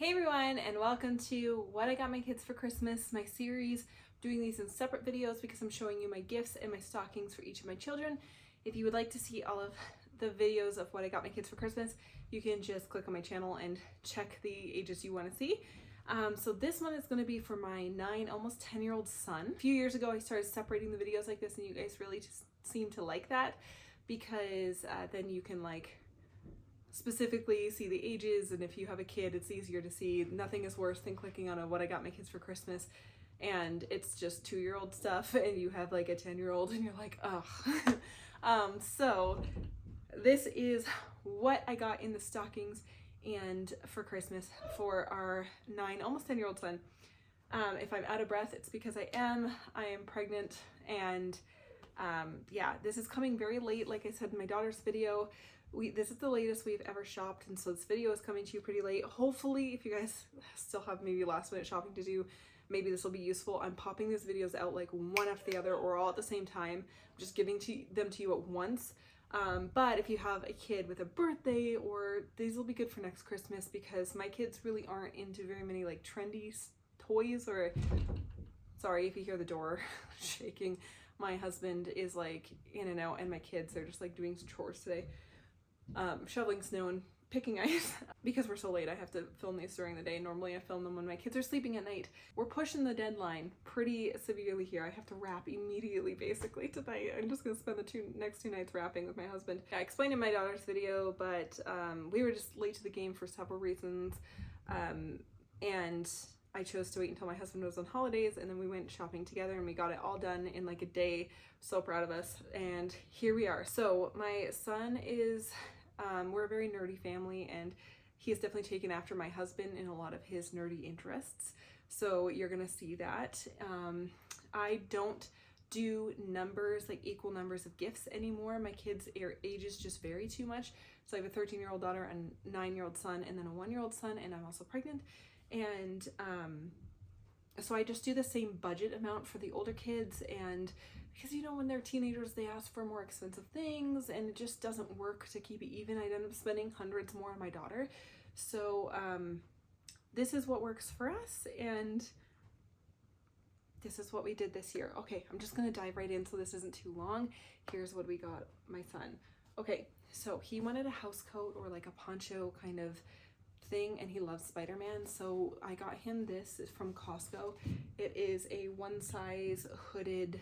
Hey everyone, and welcome to What I Got My Kids for Christmas, my series. I'm doing these in separate videos because I'm showing you my gifts and my stockings for each of my children. If you would like to see all of the videos of what I got my kids for Christmas, you can just click on my channel and check the ages you want to see. So this one is going to be for my 9, almost 10-year-old son. A few years ago I started separating the videos like this, and you guys really just seem to like that because then you can specifically see the ages, and if you have a kid it's easier to see. Nothing is worse than clicking on a what I got my kids for Christmas and it's just 2-year-old stuff and you have like a 10-year-old and you're like, ugh. So this is what I got in the stockings and for Christmas for our 9, almost 10-year-old son. If I'm out of breath, it's because I am pregnant, and yeah, this is coming very late. Like I said in my daughter's video, this is the latest we've ever shopped, and so this video is coming to you pretty late. Hopefully, if you guys still have maybe last minute shopping to do, maybe this will be useful. I'm popping these videos out like one after the other or all at the same time. I'm just giving them to you at once. But if you have a kid with a birthday, or these will be good for next Christmas, because my kids really aren't into very many like trendy toys. Or sorry if you hear the door shaking. My husband is like in and out, and my kids are just like doing some chores today. Shoveling snow and picking ice. Because we're so late, I have to film these during the day. Normally I film them when my kids are sleeping at night. We're pushing the deadline pretty severely here. I have to wrap immediately basically tonight. I'm just gonna spend the next two nights wrapping with my husband. I explained in my daughter's video, but we were just late to the game for several reasons, and I chose to wait until my husband was on holidays, and then we went shopping together and we got it all done in like a day. So proud of us, and here we are. So my son is we're a very nerdy family, and he has definitely taken after my husband in a lot of his nerdy interests. So you're gonna see that. I don't do numbers, like equal numbers of gifts anymore. My kids' ages just vary too much. So I have a 13-year-old daughter, and a 9-year-old son, and then a 1-year-old son, and I'm also pregnant. And so I just do the same budget amount for the older kids, and because you know when they're teenagers they ask for more expensive things and it just doesn't work to keep it even. I'd end up spending hundreds more on my daughter. So this is what works for us, and this is what we did this year. Okay, I'm just gonna dive right in so this isn't too long. Here's what we got my son. Okay, so he wanted a house coat or like a poncho kind of thing, and he loves Spider-Man, so I got him this from Costco. It is a one size hooded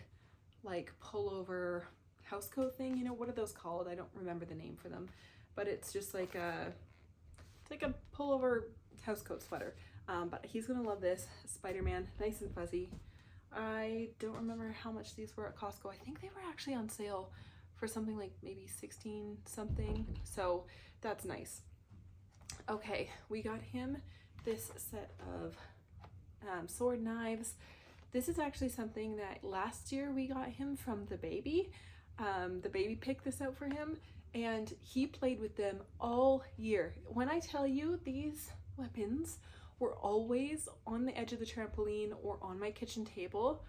like pullover house coat thing. You know, what are those called? I don't remember the name for them, but it's just like it's like a pullover house coat sweater. But he's gonna love this. Spider-Man, nice and fuzzy. I don't remember how much these were at Costco. I think they were actually on sale for something like maybe 16 something, so that's nice. Okay, we got him this set of sword knives. This is actually something that last year we got him from the baby. The baby picked this out for him, and he played with them all year. When I tell you, these weapons were always on the edge of the trampoline or on my kitchen table,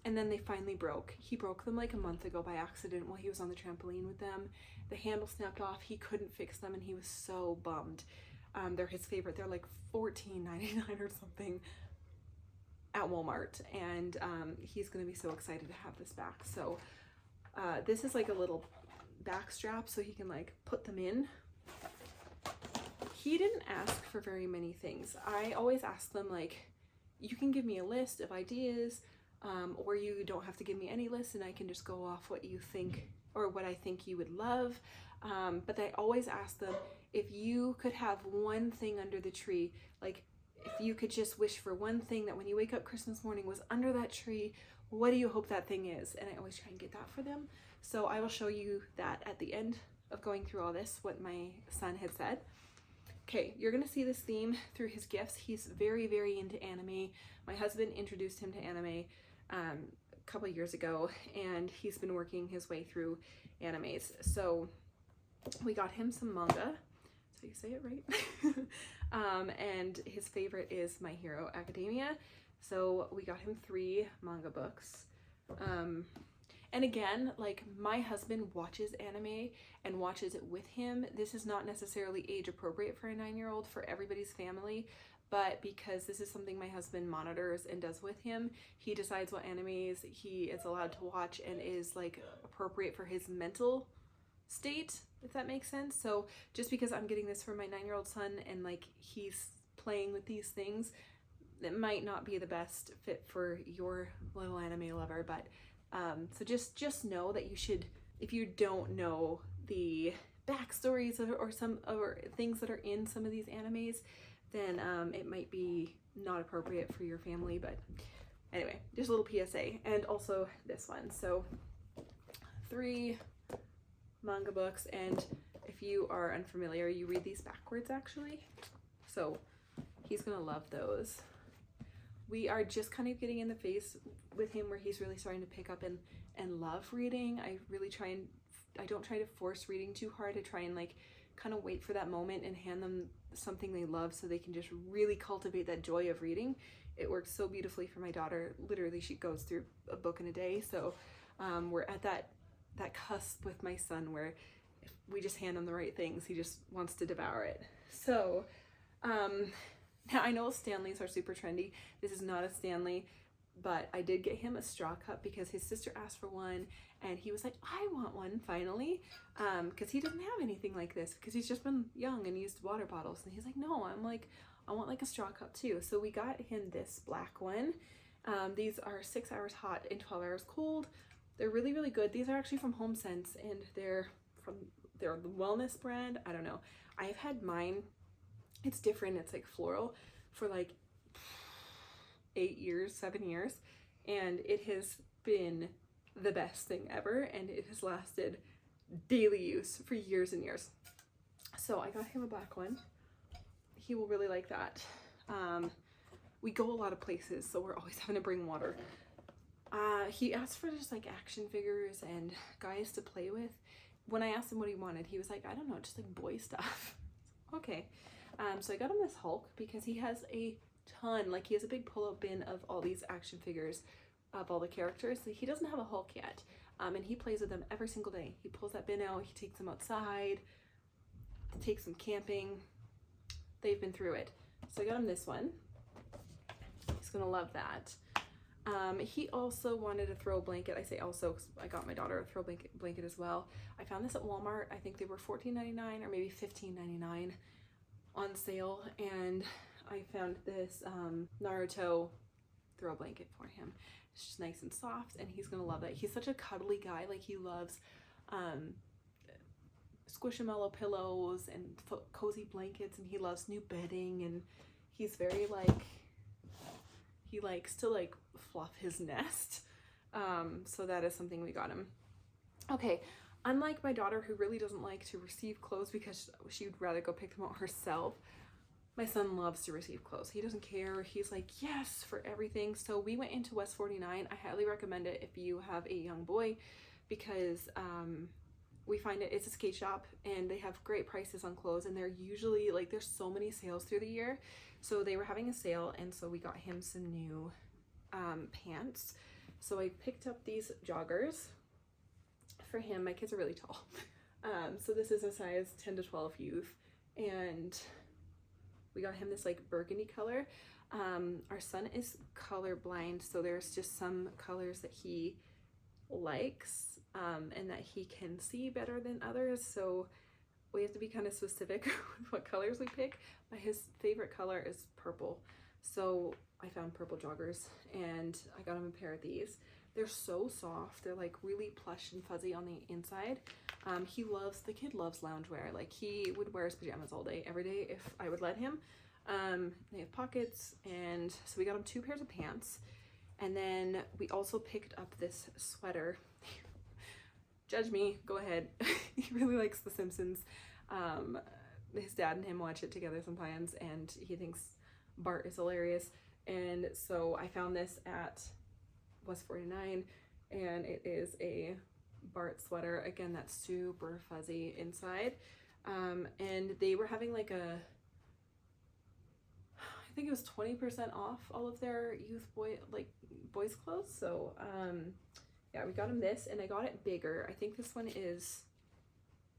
and then they finally broke. He broke them like a month ago by accident while he was on the trampoline with them. The handle snapped off, he couldn't fix them, and he was so bummed. They're his favorite. They're like $14.99 or something at Walmart, and he's gonna be so excited to have this back. So this is like a little back strap so he can like put them in. He didn't ask for very many things. I always ask them like, you can give me a list of ideas, or you don't have to give me any list and I can just go off what you think or what I think you would love. But I always ask them, if you could have one thing under the tree, like if you could just wish for one thing that when you wake up Christmas morning was under that tree, what do you hope that thing is? And I always try and get that for them. So I will show you that at the end of going through all this, what my son had said. Okay, you're gonna see this theme through his gifts. He's very, very into anime. My husband introduced him to anime a couple years ago, and he's been working his way through animes. So we got him some manga. So you say it right? And his favorite is My Hero Academia. So we got him 3 manga books. And And again, like, my husband watches anime and watches it with him. This is not necessarily age appropriate for a 9-year-old for everybody's family, but because this is something my husband monitors and does with him, he decides what animes he is allowed to watch and is like appropriate for his mental state, if that makes sense. So just because I'm getting this for my 9-year-old son and like he's playing with these things, it might not be the best fit for your little anime lover. But so just know that you should, if you don't know the backstories or some or things that are in some of these animes, then it might be not appropriate for your family. But anyway, just a little PSA. And also this one. So 3 manga books, and if you are unfamiliar, you read these backwards actually. So he's gonna love those. We are just kind of getting in the phase with him where he's really starting to pick up and love reading. I don't try to force reading too hard. I try and like kind of wait for that moment and hand them something they love so they can just really cultivate that joy of reading. It works so beautifully for my daughter. Literally, she goes through a book in a day. So we're at that cusp with my son where if we just hand him the right things, he just wants to devour it. So now I know Stanleys are super trendy. This is not a Stanley, but I did get him a straw cup because his sister asked for one and he was like, I want one finally, because he doesn't have anything like this because he's just been young and used water bottles. And he's like, no, I'm like, I want like a straw cup too. So we got him this black one. These are 6 hours hot and 12 hours cold. They're really, really good. These are actually from HomeSense and they're the wellness brand. I don't know. I've had mine. It's different. It's like floral for like 8 years, 7 years. And it has been the best thing ever. And it has lasted daily use for years and years. So I got him a black one. He will really like that. We go a lot of places, so we're always having to bring water. He asked for just like action figures and guys to play with. When I asked him what he wanted, he was like, I don't know, just like boy stuff. Okay. So I got him this Hulk because he has a ton, like he has a big pull-out bin of all these action figures of all the characters. So he doesn't have a Hulk yet. And he plays with them every single day. He pulls that bin out, he takes them outside, takes them camping. They've been through it. So I got him this one. He's gonna love that. He also wanted a throw blanket. I say also because I got my daughter a throw blanket as well. I found this at Walmart. I think they were $14.99 or maybe $15.99 on sale, and I found this Naruto throw blanket for him. It's just nice and soft, and he's gonna love it. He's such a cuddly guy. Like he loves squishamallow pillows and cozy blankets, and he loves new bedding, and he's very like, he likes to like fluff his nest. So that is something we got him. Okay, unlike my daughter who really doesn't like to receive clothes because she would rather go pick them out herself, my son loves to receive clothes. He doesn't care. He's like, yes, for everything. So we went into West 49. I highly recommend it if you have a young boy because we find it's a skate shop and they have great prices on clothes, and they're usually like, there's so many sales through the year. So they were having a sale, and so we got him some new pants. So I picked up these joggers for him. My kids are really tall. So this is a size 10 to 12 youth, and we got him this like burgundy color. Our son is colorblind, so there's just some colors that he likes and that he can see better than others. So we have to be kind of specific with what colors we pick, but his favorite color is purple. So I found purple joggers and I got him a pair of these. They're so soft. They're like really plush and fuzzy on the inside. The kid loves loungewear. Like he would wear his pajamas all day, every day if I would let him. They have pockets, and so we got him 2 pairs of pants. And then we also picked up this sweater. Judge me, go ahead. He really likes The Simpsons. His dad and him watch it together sometimes, and he thinks Bart is hilarious. And so I found this at West 49, and it is a Bart sweater. Again, that's super fuzzy inside. And they were having like I think it was 20% off all of their boys clothes. So Yeah, we got him this, and I got it bigger. I think this one is,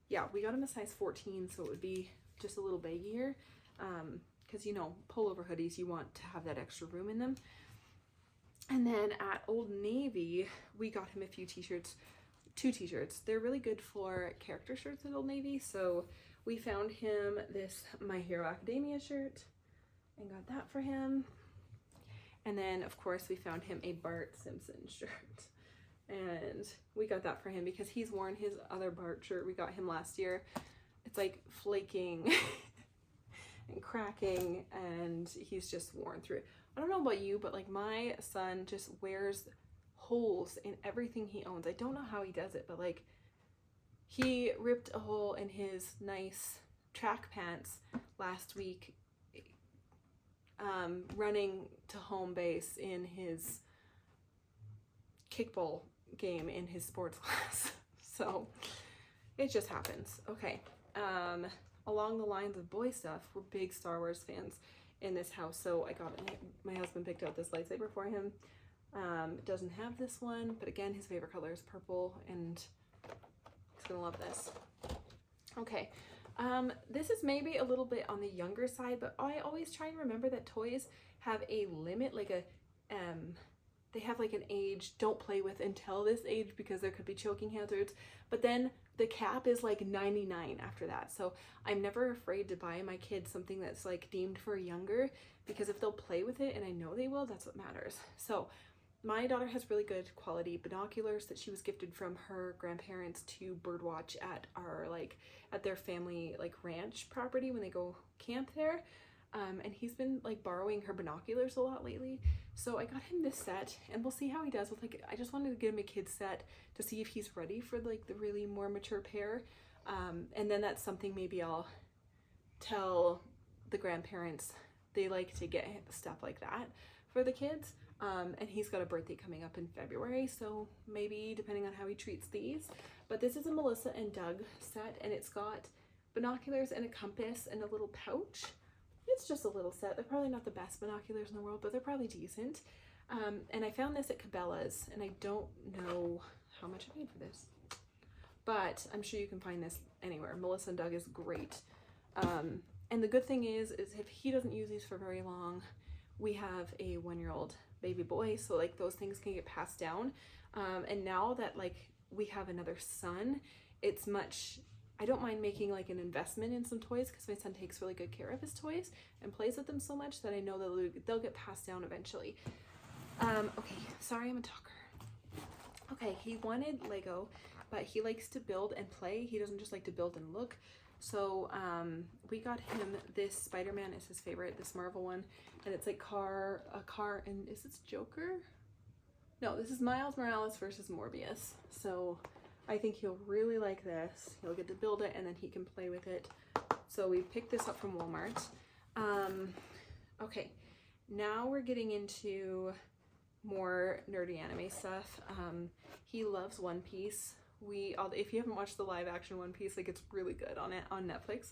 yeah, we got him a size 14, so it would be just a little baggier. Because, you know, pullover hoodies, you want to have that extra room in them. And then at Old Navy, we got him a few t-shirts, 2 t-shirts. They're really good for character shirts at Old Navy. So we found him this My Hero Academia shirt and got that for him. And then, of course, we found him a Bart Simpson shirt. And we got that for him because he's worn his other Bart shirt we got him last year. It's like flaking and cracking, and he's just worn through it. I don't know about you, but like my son just wears holes in everything he owns. I don't know how he does it, but like he ripped a hole in his nice track pants last week running to home base in his kickball game in his sports class. So it just happens. Okay. Along the lines of boy stuff, we're big Star Wars fans in this house. So I got it. My husband picked out this lightsaber for him. It doesn't have this one, but again, his favorite color is purple, and he's gonna love this. Okay. This is maybe a little bit on the younger side, but I always try and remember that toys have a limit, like a, they have like an age, don't play with until this age because there could be choking hazards, but then the cap is like 99 after that. So I'm never afraid to buy my kids something that's like deemed for younger, because if they'll play with it, and I know they will, that's what matters. So my daughter has really good quality binoculars that she was gifted from her grandparents to birdwatch at our at their family ranch property when they go camp there. And he's been borrowing her binoculars a lot lately. So I got him this set, and we'll see how he does with I just wanted to get him a kid's set to see if he's ready for the really more mature pair. And then that's something maybe I'll tell the grandparents they like to get stuff like that for the kids. And he's got a birthday coming up in February, so maybe depending on how he treats these. But this is a Melissa and Doug set, and it's got binoculars and a compass and a little pouch. It's just a little set. They're probably not the best binoculars in the world, but they're probably decent. And I found this at Cabela's, and I don't know how much I paid for this, but I'm sure you can find this anywhere. Melissa and Doug is great. And the good thing is if he doesn't use these for very long, we have a 1-year-old baby boy, so those things can get passed down. And now that we have another son, it's much, I don't mind making an investment in some toys, because my son takes really good care of his toys and plays with them so much that I know that they'll get passed down eventually. Okay, sorry, I'm a talker. Okay, he wanted Lego, but he likes to build and play. He doesn't just like to build and look. So we got him this Spider-Man is his favorite, this Marvel one, and it's a car, and is this Joker? No, this is Miles Morales versus Morbius. So I think he'll really like this. He'll get to build it, and then he can play with it. So we picked this up from Walmart. Okay, now we're getting into more nerdy anime stuff. He loves One Piece. If you haven't watched the live action One Piece, it's really good on Netflix.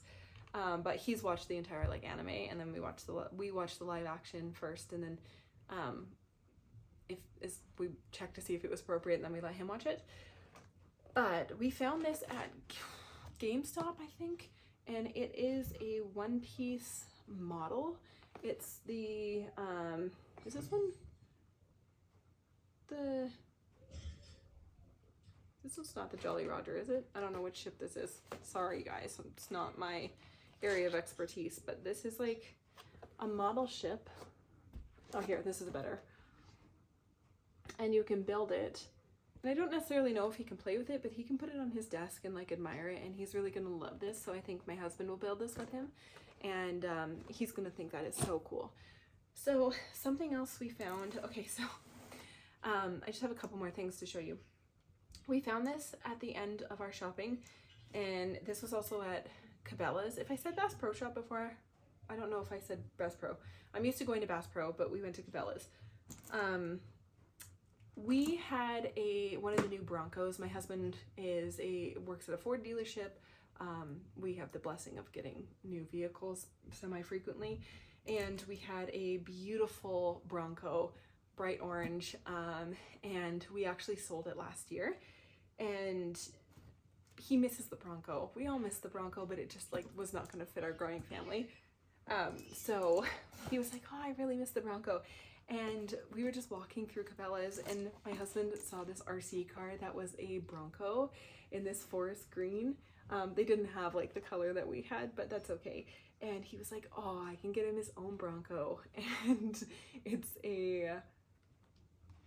But he's watched the entire anime, and then we watched the live action first, and then we checked to see if it was appropriate, and then we let him watch it. But we found this at GameStop, I think, and it is a One Piece model. It's the is this one? This is not the Jolly Roger, is it? I don't know which ship this is. Sorry, guys. It's not my area of expertise, but this is a model ship. Oh, here, this is better. And you can build it. And I don't necessarily know if he can play with it, but he can put it on his desk and admire it, and he's really going to love this. So I think my husband will build this with him, and he's going to think that is so cool. So something else we found. Okay, so I just have a couple more things to show you. We found this at the end of our shopping, and this was also at Cabela's. If I said Bass Pro Shop before, I don't know if I said Bass Pro. I'm used to going to Bass Pro, but we went to Cabela's. We had one of the new Broncos. My husband works at a Ford dealership. We have the blessing of getting new vehicles semi-frequently, and we had a beautiful Bronco bright orange, and we actually sold it last year, and he misses the Bronco. We all miss the Bronco, but it just like was not going to fit our growing family. So he was like, oh, I really miss the Bronco. And we were just walking through Cabela's, and my husband saw this RC car that was a Bronco in this forest green. They didn't have like the color that we had, but that's okay. And he was like, oh, I can get him his own Bronco. And it's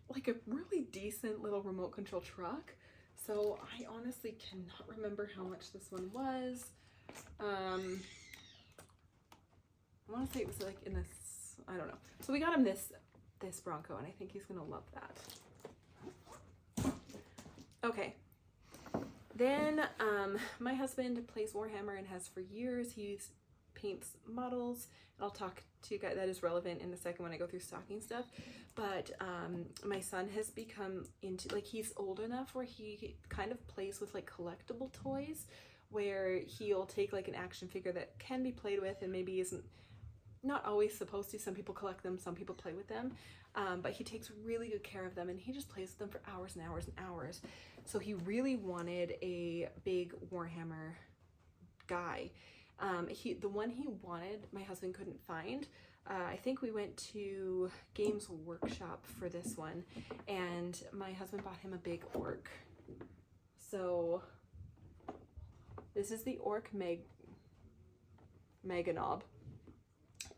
like a really decent little remote control truck. So I honestly cannot remember how much this one was. I want to say it was like in this, I don't know. So we got him this Bronco, and I think he's gonna love that. Okay. Then my husband plays Warhammer and has for years. He paints models. I'll talk to you guys, that is relevant in a second when I go through stocking stuff. But my son has become into, like, he's old enough where he kind of plays with like collectible toys, where he'll take like an action figure that can be played with and maybe isn't not always supposed to. Some people collect them, some people play with them, but he takes really good care of them, and he just plays with them for hours and hours and hours. So he really wanted a big Warhammer guy. The one he wanted, my husband couldn't find. I think we went to Games Workshop for this one, and my husband bought him a big orc. So this is the orc Meganob.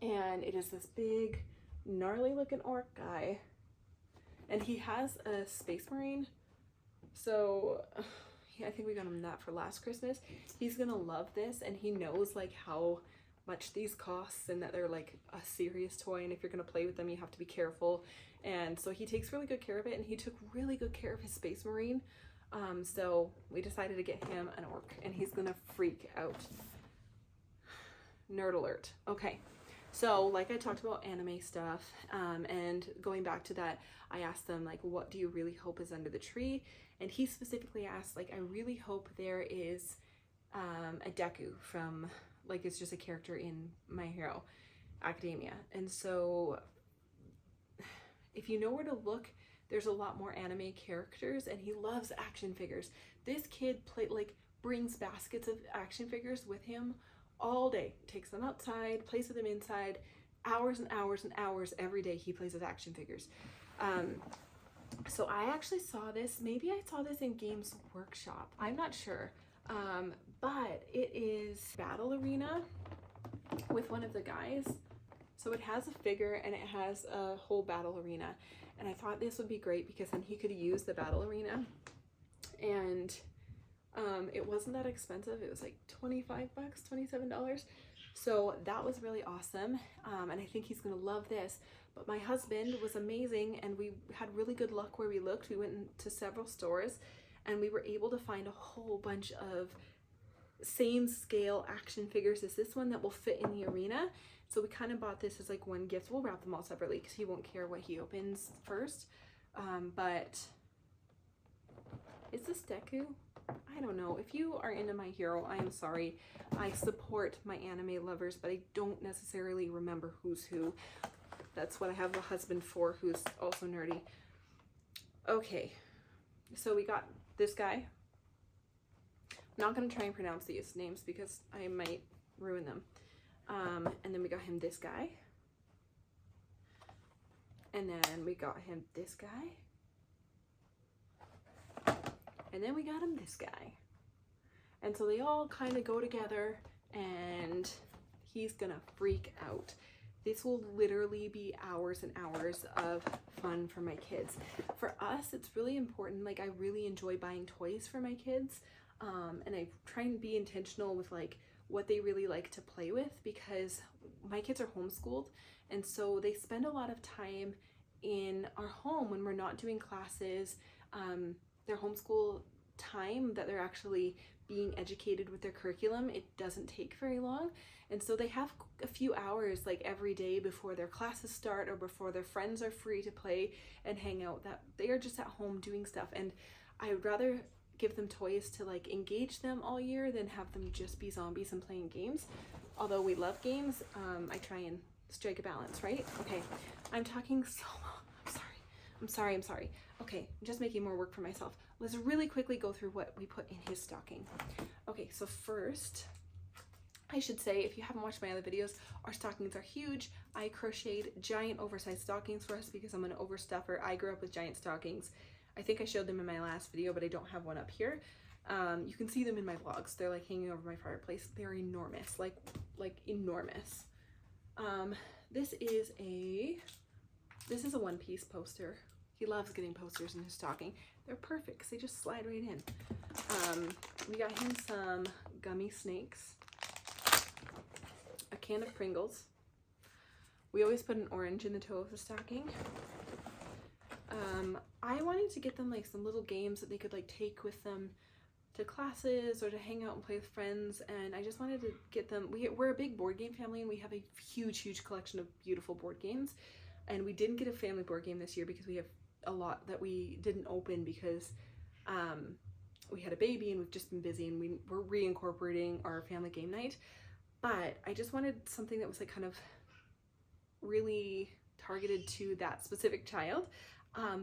And it is this big, gnarly looking orc guy. And he has a Space Marine. So I think we got him that for last Christmas. He's gonna love this, and he knows like how much these cost and that they're like a serious toy, and if you're gonna play with them you have to be careful. And so he takes really good care of it, and he took really good care of his Space Marine. So we decided to get him an orc, and he's gonna freak out. Nerd alert. Okay. So like I talked about anime stuff, and going back to that, I asked them like, what do you really hope is under the tree? And he specifically asked, like, I really hope there is a Deku from, like, it's just a character in My Hero Academia. And so if you know where to look, there's a lot more anime characters, and he loves action figures. This kid brings baskets of action figures with him all day, takes them outside, plays with them inside, hours and hours and hours every day he plays with action figures. So I actually saw this, maybe I saw this in Games Workshop, I'm not sure, but it is Battle Arena with one of the guys. So it has a figure and it has a whole battle arena, and I thought this would be great because then he could use the battle arena, and it wasn't that expensive. It was like $25, $27. So that was really awesome. And I think he's gonna love this. But my husband was amazing, and we had really good luck where we looked. We went to several stores, and we were able to find a whole bunch of same scale action figures as this one that will fit in the arena. So we kind of bought this as like one gift. We'll wrap them all separately because he won't care what he opens first. But is this Deku? I don't know. If you are into My Hero, I am sorry. I support my anime lovers, but I don't necessarily remember who's who. That's what I have a husband for, who's also nerdy. Okay, so we got this guy. I'm not going to try and pronounce these names because I might ruin them. And then we got him this guy. And then we got him this guy. And then we got him this guy. And so they all kind of go together, and he's gonna freak out. This will literally be hours and hours of fun for my kids. For us, it's really important. Like, I really enjoy buying toys for my kids. And I try and be intentional with like what they really like to play with, because my kids are homeschooled, and so they spend a lot of time in our home when we're not doing classes. Their homeschool time that they're actually being educated with their curriculum, it doesn't take very long, and so they have a few hours like every day before their classes start or before their friends are free to play and hang out, that they are just at home doing stuff. And I would rather give them toys to like engage them all year than have them just be zombies and playing games. Although we love games, I try and strike a balance, right? Okay, I'm talking so long, I'm sorry. I'm sorry. Okay, I'm just making more work for myself. Let's really quickly go through what we put in his stocking. Okay, so first, I should say, if you haven't watched my other videos, our stockings are huge. I crocheted giant oversized stockings for us because I'm an overstuffer. I grew up with giant stockings. I think I showed them in my last video, but I don't have one up here. You can see them in my vlogs. They're like hanging over my fireplace. They're enormous, like enormous. This is a one-piece poster. He loves getting posters in his stocking. They're perfect because they just slide right in. We got him some gummy snakes, a can of Pringles. We always put an orange in the toe of the stocking. I wanted to get them like some little games that they could like take with them to classes or to hang out and play with friends, and I just wanted to get them. We're a big board game family and we have a huge collection of beautiful board games, and we didn't get a family board game this year because we have a lot that we didn't open because we had a baby and we've just been busy, and we're reincorporating our family game night. But I just wanted something that was like kind of really targeted to that specific child.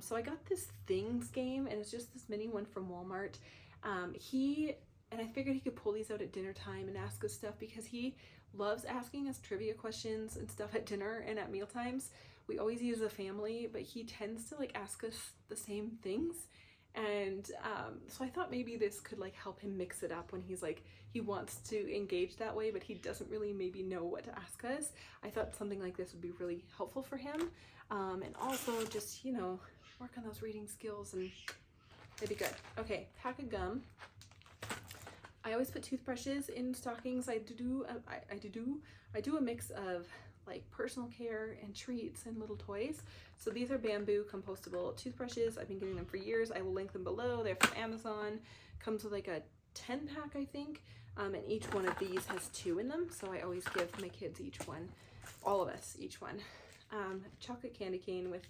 So I got this Things game, and it's just this mini one from Walmart. And I figured he could pull these out at dinner time and ask us stuff because he loves asking us trivia questions and stuff at dinner and at meal times. We always eat as a family, but he tends to like ask us the same things. And so I thought maybe this could like help him mix it up when he's like, he wants to engage that way, but he doesn't really maybe know what to ask us. I thought something like this would be really helpful for him. And also just, you know, work on those reading skills, and it'd be good. Okay, pack of gum. I always put toothbrushes in stockings. I do a mix of like personal care and treats and little toys. So these are bamboo compostable toothbrushes. I've been getting them for years. I will link them below. They're from Amazon. Comes with like a 10 pack, I think. And each one of these has 2 in them. So I always give my kids each one, all of us each one. Chocolate candy cane with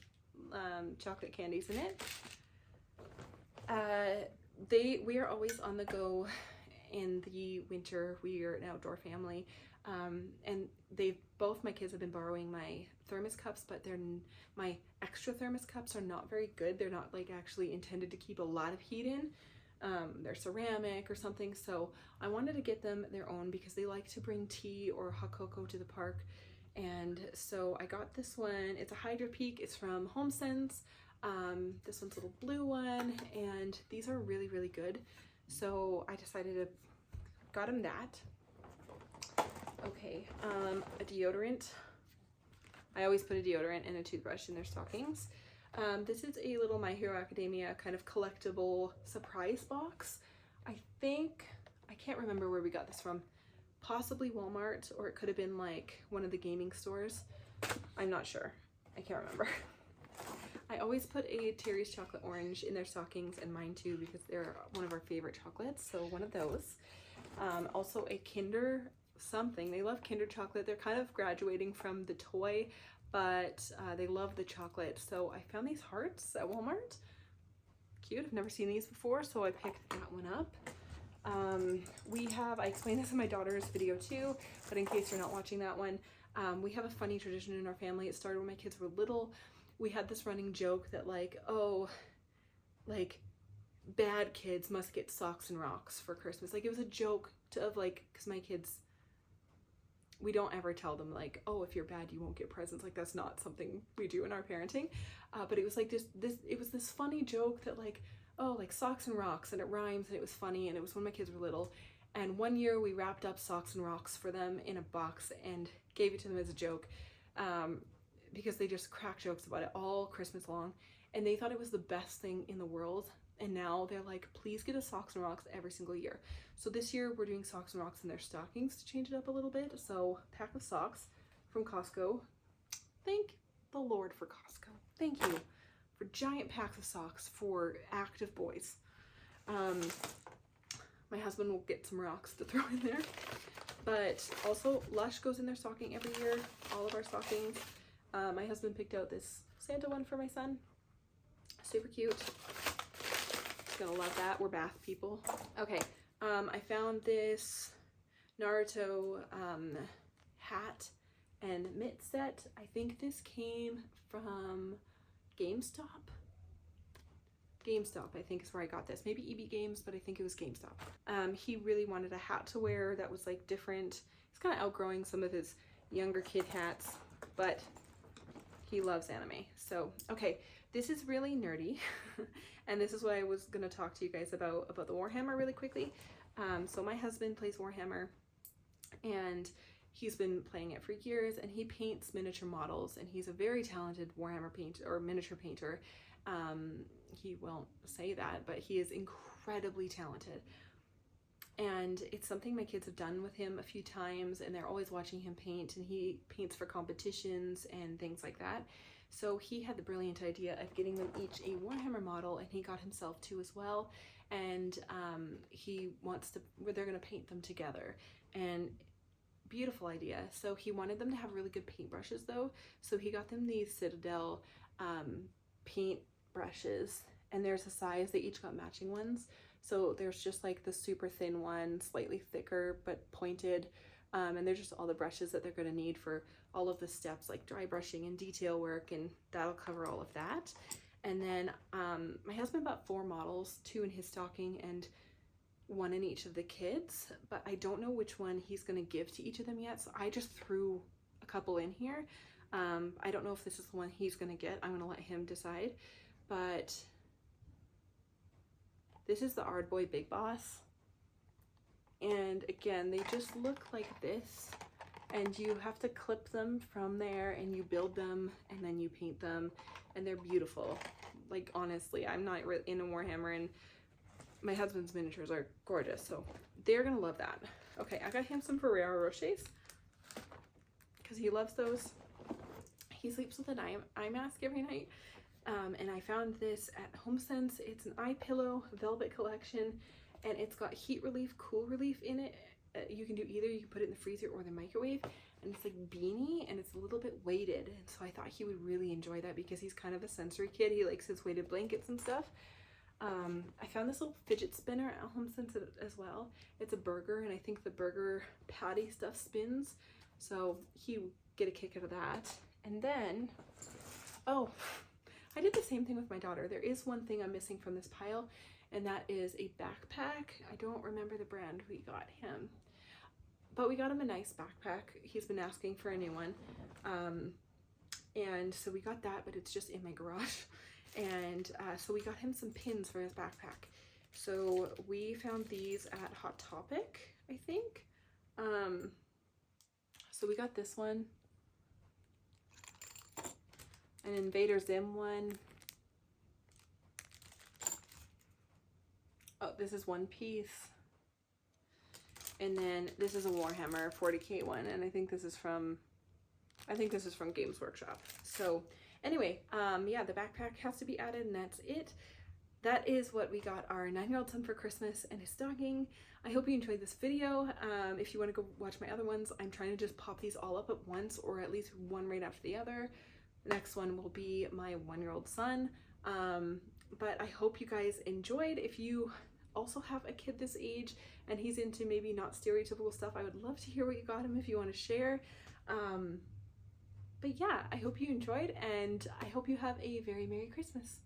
chocolate candies in it. We are always on the go in the winter. We are an outdoor family, and both my kids have been borrowing my thermos cups, but my extra thermos cups are not very good. They're not like actually intended to keep a lot of heat in. They're ceramic or something, so I wanted to get them their own because they like to bring tea or hot cocoa to the park. And so I got this one. It's a Hydro Peak. It's from HomeSense. This one's a little blue one, and these are really good. So I decided to got him that. Okay, a deodorant. I always put a deodorant and a toothbrush in their stockings. This is a little My Hero Academia kind of collectible surprise box. I can't remember where we got this from. Possibly Walmart, or it could have been like one of the gaming stores. I'm not sure. I can't remember. I always put a Terry's chocolate orange in their stockings, and mine too, because they're one of our favorite chocolates. So one of those. Also a Kinder something. They love Kinder chocolate. They're kind of graduating from the toy, but they love the chocolate. So I found these hearts at Walmart. Cute. I've never seen these before, so I picked that one up. I explained this in my daughter's video too, but in case you're not watching that one, we have a funny tradition in our family. It started when my kids were little. We had this running joke that like, oh, like bad kids must get socks and rocks for Christmas. Like it was a joke of like, because my kids, we don't ever tell them like, oh, if you're bad, you won't get presents. Like that's not something we do in our parenting. But it was like it was this funny joke that like, oh, like socks and rocks, and it rhymes, and it was funny, and it was when my kids were little. And one year we wrapped up socks and rocks for them in a box and gave it to them as a joke, because they just crack jokes about it all Christmas long, and they thought it was the best thing in the world. And now they're like, please get us socks and rocks every single year. So this year we're doing socks and rocks in their stockings to change it up a little bit. So pack of socks from Costco. Thank the Lord for Costco. Thank you for giant packs of socks for active boys. My husband will get some rocks to throw in there. But also Lush goes in their stocking every year, all of our stockings. My husband picked out this Santa one for my son. Super cute. Gonna love that. We're bath people. Okay, I found this Naruto hat and mitt set. I think this came from GameStop, I think is where I got this. Maybe EB Games, but I think it was GameStop. He really wanted a hat to wear that was like different. He's kind of outgrowing some of his younger kid hats, but he loves anime. So, okay, this is really nerdy. And this is what I was going to talk to you guys about the Warhammer really quickly. So my husband plays Warhammer, and he's been playing it for years, and he paints miniature models, and he's a very talented Warhammer painter or miniature painter. He won't say that, but he is incredibly talented. And it's something my kids have done with him a few times, and they're always watching him paint, and he paints for competitions and things like that. So he had the brilliant idea of getting them each a Warhammer model, and he got himself two as well. And he wants to, they're going to paint them together. And beautiful idea. So he wanted them to have really good paintbrushes though. So he got them these Citadel paint brushes, and there's a size, they each got matching ones. So there's just like the super thin one, slightly thicker but pointed, and there's just all the brushes that they're going to need for all of the steps like dry brushing and detail work, and that'll cover all of that. And then my husband bought 4 models, 2 in his stocking and 1 in each of the kids, but I don't know which one he's going to give to each of them yet, so I just threw a couple in here. I don't know if this is the one he's going to get. I'm going to let him decide. But this is the Ardboy Big Boss, and again, they just look like this, and you have to clip them from there, and you build them, and then you paint them, and they're beautiful. Like, honestly, I'm not really into Warhammer, and my husband's miniatures are gorgeous, so they're gonna love that. Okay, I got him some Ferrero Rochers because he loves those. He sleeps with an eye mask every night. And I found this at HomeSense. It's an eye pillow velvet collection, and it's got heat relief, cool relief in it. You can do either. You can put it in the freezer or the microwave, and it's like beanie, and it's a little bit weighted. And so I thought he would really enjoy that because he's kind of a sensory kid. He likes his weighted blankets and stuff. I found this little fidget spinner at HomeSense as well. It's a burger, and I think the burger patty stuff spins, so he would get a kick out of that. And then, oh, I did the same thing with my daughter. There is one thing I'm missing from this pile, and that is a backpack. I don't remember the brand we got him, but we got him a nice backpack. He's been asking for a new one, and so we got that, but it's just in my garage. And so we got him some pins for his backpack. So we found these at Hot Topic, I think. So we got this one, an Invader Zim one. Oh, this is one piece. And then this is a Warhammer 40K one, and I think this is from Games Workshop. So anyway, yeah, the backpack has to be added, and that's it. That is what we got our 9-year-old son for Christmas and his stocking. I hope you enjoyed this video. If you want to go watch my other ones, I'm trying to just pop these all up at once, or at least one right after the other. The next one will be my 1-year-old son. But I hope you guys enjoyed. If you also have a kid this age and he's into maybe not stereotypical stuff, I would love to hear what you got him if you want to share. But yeah, I hope you enjoyed, and I hope you have a very Merry Christmas.